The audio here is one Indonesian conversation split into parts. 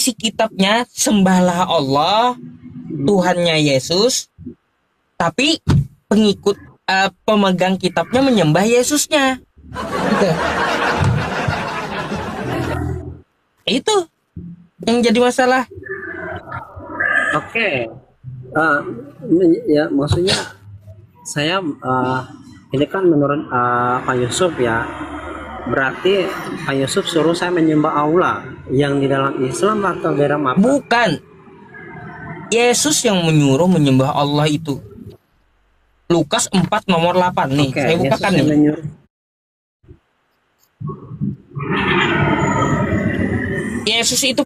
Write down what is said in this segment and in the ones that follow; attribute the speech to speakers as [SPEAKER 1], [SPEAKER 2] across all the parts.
[SPEAKER 1] isi kitabnya sembahlah Allah, Tuhannya Yesus, tapi pengikut pemegang kitabnya menyembah Yesusnya. Gitu. Itu yang jadi masalah.
[SPEAKER 2] Oke. Eh, ya maksudnya saya ini kan menurut Pak Yusuf ya, berarti Pak Yusuf suruh saya menyembah Allah yang di dalam Islam atau dalam apa?
[SPEAKER 1] Bukan. Yesus yang menyuruh menyembah Allah itu. Lukas 4 nomor 8 nih.
[SPEAKER 2] Oke,
[SPEAKER 1] Saya
[SPEAKER 2] Yesus
[SPEAKER 1] bukakan
[SPEAKER 2] yang
[SPEAKER 1] nih.
[SPEAKER 2] menyuruh.
[SPEAKER 1] Yesus itu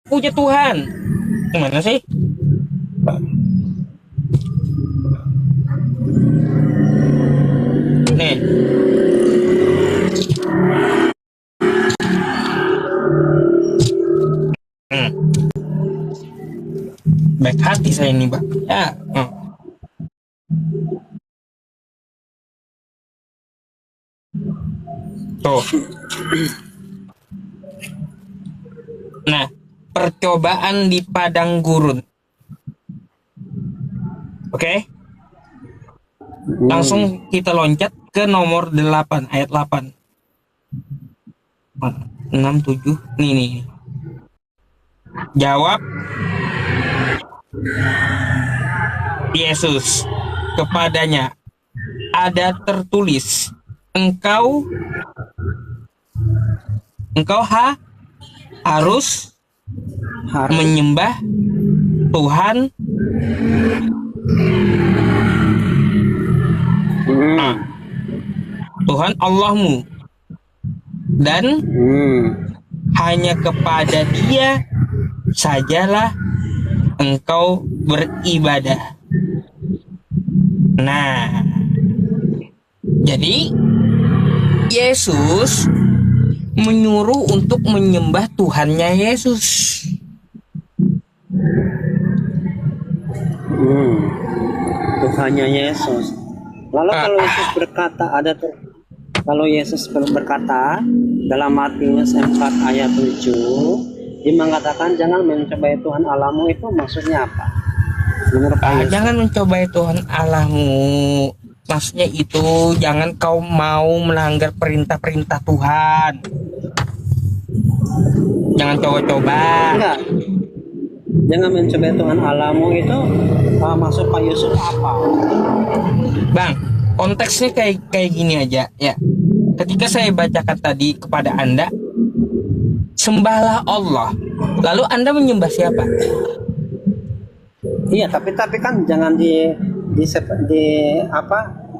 [SPEAKER 1] punya Tuhan. Gimana sih? Nih. Baik hati saya nih, Pak. Ya. Tuh. Nah, percobaan di padang gurun. Oke? Langsung kita loncat ke nomor 8, ayat 8. 6, 7. Nih. Jawab Yesus kepadanya, ada tertulis, engkau harus menyembah Tuhan Tuhan Allahmu, dan hanya kepada Dia sajalah engkau beribadah. Nah, jadi Yesus menyuruh untuk menyembah Tuhannya Yesus.
[SPEAKER 2] Tuhannya Yesus. Lalu kalau Yesus berkata kalau Yesus berkata dalam Matius 4 ayat 7, dia mengatakan jangan mencobai Tuhan Allahmu, itu maksudnya apa?
[SPEAKER 1] Jangan mencobai Tuhan Allahmu, maksudnya itu jangan kau mau melanggar perintah-perintah Tuhan. Jangan coba-coba.
[SPEAKER 2] Enggak. Jangan mencobai Tuhan Allahmu itu maksud Pak Yusuf apa?
[SPEAKER 1] Bang, konteksnya kayak gini aja ya. Ketika saya bacakan tadi kepada Anda, sembahlah Allah. Lalu Anda menyembah siapa?
[SPEAKER 2] Iya, tapi kan jangan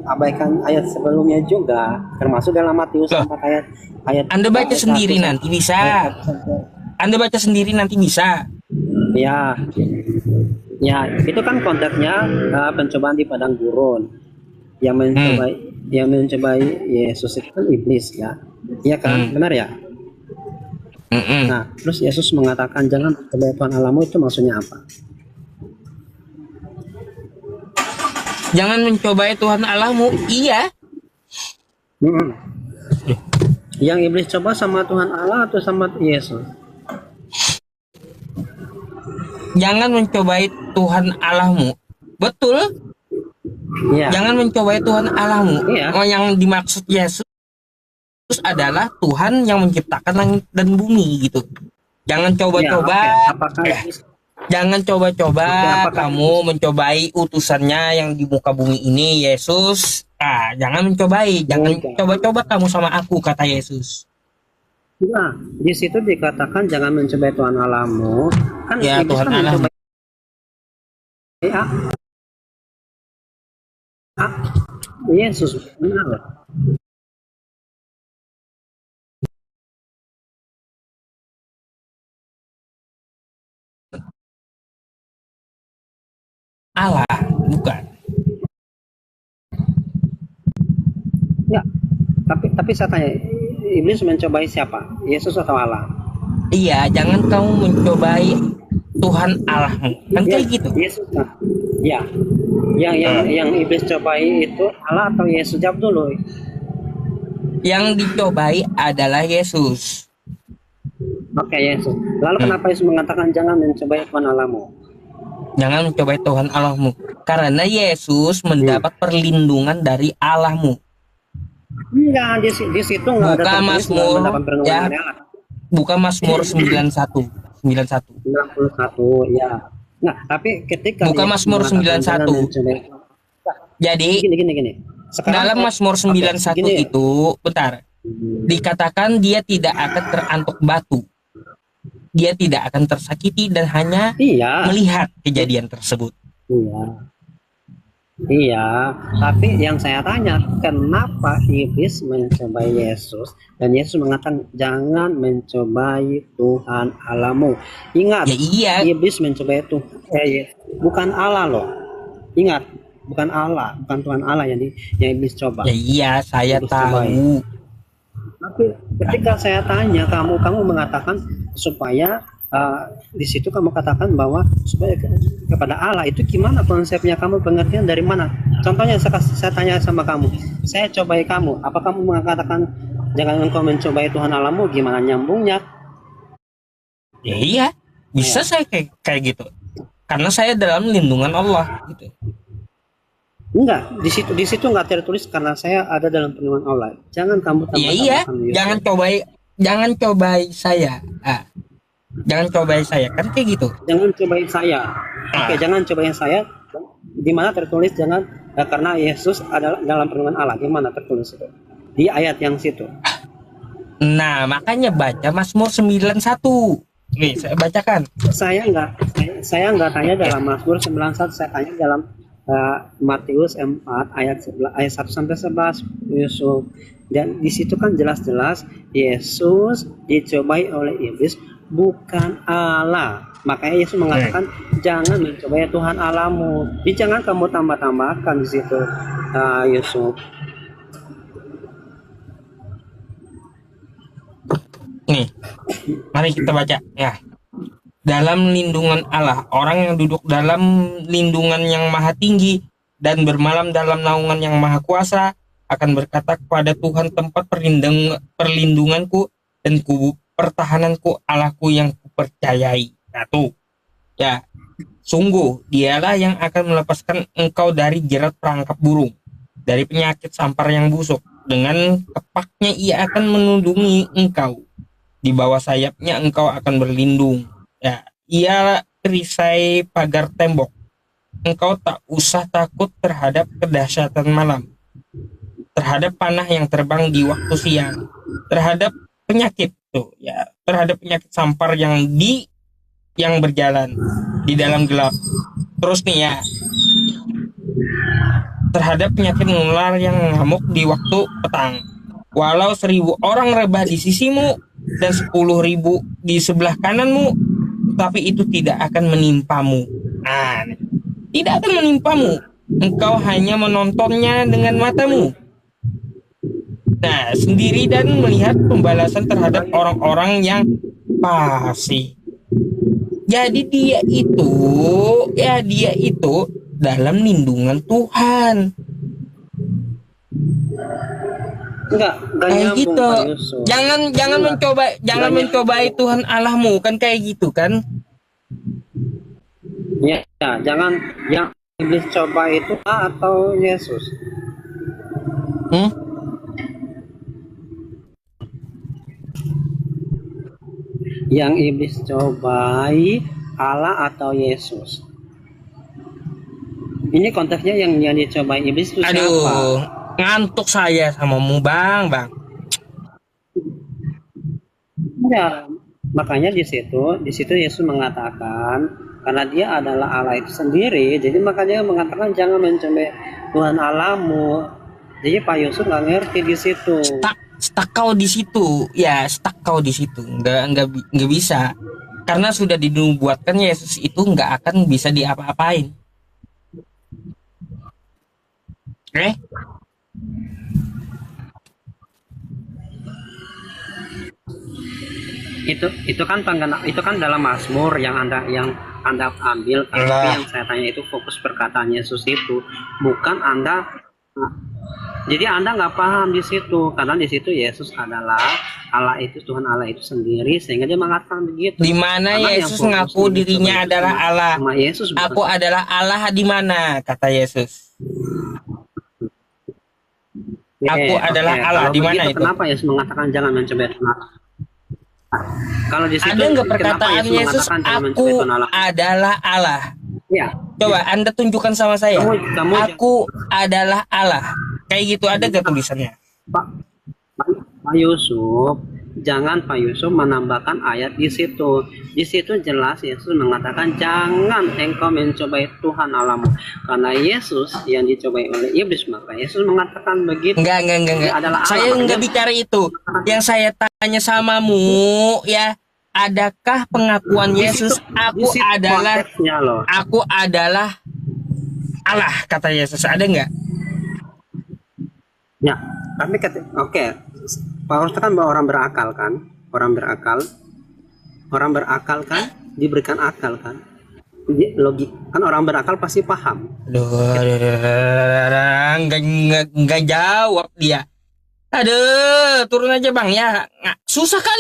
[SPEAKER 2] abaikan ayat sebelumnya juga, termasuk dalam Matius 4 ayat.
[SPEAKER 1] Anda baca sendiri nanti bisa. Anda baca sendiri nanti bisa.
[SPEAKER 2] Ya, itu kan konteksnya pencobaan di padang gurun. Yang mencobai Yesus itu kan iblis ya. Iya kan, benar ya? Nah, terus Yesus mengatakan jangan mencobai Tuhan Allahmu, itu maksudnya apa?
[SPEAKER 1] Jangan mencobai Tuhan Allahmu. Iya.
[SPEAKER 2] Yang iblis coba sama Tuhan Allah atau sama Yesus?
[SPEAKER 1] Jangan mencobai Tuhan Allahmu. Betul?
[SPEAKER 2] Ya.
[SPEAKER 1] Jangan mencobai Tuhan Allahmu.
[SPEAKER 2] Iya.
[SPEAKER 1] Yang dimaksud Yesus adalah Tuhan yang menciptakan langit dan bumi gitu. Jangan coba-coba.
[SPEAKER 2] Ya,
[SPEAKER 1] jangan coba-coba kamu mencobai utusannya yang di muka bumi ini, Yesus. Jangan mencobai, jangan coba-coba kamu sama aku, kata Yesus.
[SPEAKER 2] Nah, di situ dikatakan jangan mencobai Tuhan Allahmu. Kan
[SPEAKER 1] ya, Tuhan Allah.
[SPEAKER 2] Yesus benar.
[SPEAKER 1] Allah, bukan.
[SPEAKER 2] Ya, tapi saya tanya, iblis mencobai siapa? Yesus atau Allah?
[SPEAKER 1] Iya, jangan kamu mencobai Tuhan Allahmu. Kan kayak gitu.
[SPEAKER 2] Yesus kan? Ya. Yang iblis cobai itu Allah atau Yesus? Jawab dulu.
[SPEAKER 1] Yang dicobai adalah Yesus.
[SPEAKER 2] Oke, Yesus. Lalu kenapa Yesus mengatakan jangan mencobai Tuhan Allahmu?
[SPEAKER 1] Jangan mencobai Tuhan Allahmu. Karena Yesus mendapat perlindungan dari Allahmu.
[SPEAKER 2] Enggak, di situ enggak ada
[SPEAKER 1] Buka
[SPEAKER 2] tertulis
[SPEAKER 1] Mazmur
[SPEAKER 2] mendapat perlindungan
[SPEAKER 1] ya.
[SPEAKER 2] dari Allah.
[SPEAKER 1] Buka Mazmur 91. 91.
[SPEAKER 2] 91, ya. Nah, tapi ketika
[SPEAKER 1] Buka
[SPEAKER 2] Yesus
[SPEAKER 1] Mazmur
[SPEAKER 2] mengatakan jangan
[SPEAKER 1] 91.
[SPEAKER 2] mencobai,
[SPEAKER 1] Jadi
[SPEAKER 2] gini. Sekarang
[SPEAKER 1] dalam Mazmur 91
[SPEAKER 2] gini.
[SPEAKER 1] itu, bentar, dikatakan dia tidak akan terantuk batu. Dia tidak akan tersakiti dan hanya
[SPEAKER 2] Iya.
[SPEAKER 1] melihat kejadian tersebut.
[SPEAKER 2] Iya, tapi yang saya tanya, kenapa iblis mencobai Yesus dan Yesus mengatakan jangan mencobai Tuhan Allahmu. Ingat,
[SPEAKER 1] Ya iya,
[SPEAKER 2] iblis mencobai Tuhan, bukan Allah loh. Ingat, bukan Allah, bukan Tuhan Allah yang iblis coba.
[SPEAKER 1] ya iya, saya
[SPEAKER 2] Iblis
[SPEAKER 1] tahu.
[SPEAKER 2] cobai. Tapi ketika saya tanya, kamu mengatakan supaya di situ kamu katakan bahwa supaya kepada Allah itu gimana konsepnya, kamu pengertian dari mana? Contohnya saya tanya sama kamu, saya cobai kamu, apa kamu mengatakan jangan engkau mencobai Tuhan Allahmu, gimana nyambungnya?
[SPEAKER 1] Ya iya, bisa saya kayak gitu. Karena saya dalam lindungan Allah gitu.
[SPEAKER 2] Enggak, di situ enggak tertulis karena saya ada dalam perlindungan Allah. Jangan kamu
[SPEAKER 1] Ya iya, jangan cobai saya. Jangan cobai saya, kan kayak gitu.
[SPEAKER 2] Jangan cobain saya. Oke, jangan cobain saya. Di mana tertulis jangan karena Yesus adalah dalam perlindungan Allah. Di mana tertulis itu? Di ayat yang situ.
[SPEAKER 1] Nah, makanya baca Mazmur 91. Nih, saya bacakan.
[SPEAKER 2] Saya enggak tanya dalam Mazmur 91, saya tanya dalam Matius 4 ayat 1 sampai 11 Yusuf. Dan di situ kan jelas-jelas Yesus dicobai oleh iblis, bukan Allah. Makanya Yesus mengatakan jangan mencobai Tuhan Allahmu. Jadi jangan kamu tambah-tambahkan di situ, Yusuf.
[SPEAKER 1] Nih, mari kita baca ya. Dalam lindungan Allah, orang yang duduk dalam lindungan yang maha tinggi dan bermalam dalam naungan yang maha kuasa akan berkata kepada Tuhan, tempat perlindunganku dan pertahananku, Allahku yang kupercayai. Satu, ya, sungguh dialah yang akan melepaskan engkau dari jerat perangkap burung, dari penyakit sampar yang busuk. Dengan tepaknya ia akan melindungi engkau, di bawah sayapnya engkau akan berlindung. Ya, ia perisai pagar tembok. Engkau tak usah takut terhadap kedahsyatan malam, terhadap panah yang terbang di waktu siang, terhadap penyakit tuh ya, terhadap penyakit sampar yang berjalan di dalam gelap. Terus nih ya, terhadap penyakit menular yang mengamuk di waktu petang. Walau 1000 orang rebah di sisimu dan 10.000 di sebelah kananmu, tapi itu tidak akan menimpamu. Nah, tidak akan menimpamu. Engkau hanya menontonnya dengan matamu. Nah, sendiri dan melihat pembalasan terhadap orang-orang yang fasik. Jadi dia itu dalam lindungan Tuhan.
[SPEAKER 2] Enggak
[SPEAKER 1] Kayak
[SPEAKER 2] nyambung,
[SPEAKER 1] gitu.
[SPEAKER 2] Pak Yusuf.
[SPEAKER 1] Jangan mencobai Tuhan Allahmu, kan kayak gitu kan?
[SPEAKER 2] Ya, jangan yang iblis coba itu atau Yesus. Yang iblis cobai Allah atau Yesus? Ini konteksnya yang dicobai iblis itu siapa?
[SPEAKER 1] Aduh, ngantuk saya samamu bang.
[SPEAKER 2] Ya, makanya di situ Yesus mengatakan karena dia adalah Allah itu sendiri, jadi makanya mengatakan jangan mencobai Tuhan Allahmu. Jadi Pak Yusuf nggak ngerti di situ.
[SPEAKER 1] Stuck kau di situ, ya stuck kau di situ, nggak bisa, karena sudah dinubuatkan Yesus itu nggak akan bisa diapa-apain.
[SPEAKER 2] Itu kan dalam Mazmur yang anda ambil, tapi yang saya tanya itu fokus perkataan Yesus itu, bukan Anda. Jadi Anda nggak paham di situ, karena di situ Yesus adalah Allah itu Tuhan Allah itu sendiri, sehingga dia mengatakan begitu.
[SPEAKER 1] Di mana
[SPEAKER 2] Karena
[SPEAKER 1] Yesus
[SPEAKER 2] yang
[SPEAKER 1] ngaku
[SPEAKER 2] fokusnya
[SPEAKER 1] dirinya
[SPEAKER 2] itu
[SPEAKER 1] adalah Allah.
[SPEAKER 2] sama Yesus, bukan
[SPEAKER 1] Aku adalah Allah di mana, kata Yesus. Aku adalah Allah.
[SPEAKER 2] Kalau
[SPEAKER 1] Di mana
[SPEAKER 2] begitu,
[SPEAKER 1] itu?
[SPEAKER 2] kenapa Yesus mengatakan jangan mencobai Tuhan Allah? Kalau di situ
[SPEAKER 1] Ada nggak
[SPEAKER 2] kenapa
[SPEAKER 1] perkataan Yesus,
[SPEAKER 2] mengatakan jangan mencobai
[SPEAKER 1] aku
[SPEAKER 2] Tuhan Allah?
[SPEAKER 1] adalah Allah?
[SPEAKER 2] Ya,
[SPEAKER 1] Coba Anda tunjukkan sama saya.
[SPEAKER 2] Kamu-
[SPEAKER 1] Aku adalah Allah. Kayak gitu ada gak tulisannya?
[SPEAKER 2] Pak, Pak Yusuf, jangan Pak Yusuf menambahkan ayat di situ. Di situ jelas Yesus mengatakan jangan engkau mencobai Tuhan Allahmu. Karena Yesus yang dicobai oleh iblis, maka Yesus mengatakan begitu.
[SPEAKER 1] Enggak.
[SPEAKER 2] Dia adalah Allah.
[SPEAKER 1] Saya enggak
[SPEAKER 2] Makanya-
[SPEAKER 1] bicara itu. Yang saya tanya samamu, ya, adakah pengakuan
[SPEAKER 2] Di
[SPEAKER 1] Yesus,
[SPEAKER 2] situ-
[SPEAKER 1] aku
[SPEAKER 2] di situ
[SPEAKER 1] adalah
[SPEAKER 2] konteksnya loh.
[SPEAKER 1] aku adalah Allah, kata Yesus. Ada nggak?
[SPEAKER 2] Ya, tapi oke. Paulus itu kan orang berakal kan, orang berakal kan diberikan akal kan, logik kan, orang berakal pasti paham.
[SPEAKER 1] Nggak jawab dia. Aduh, turun aja bang ya. Susah kali.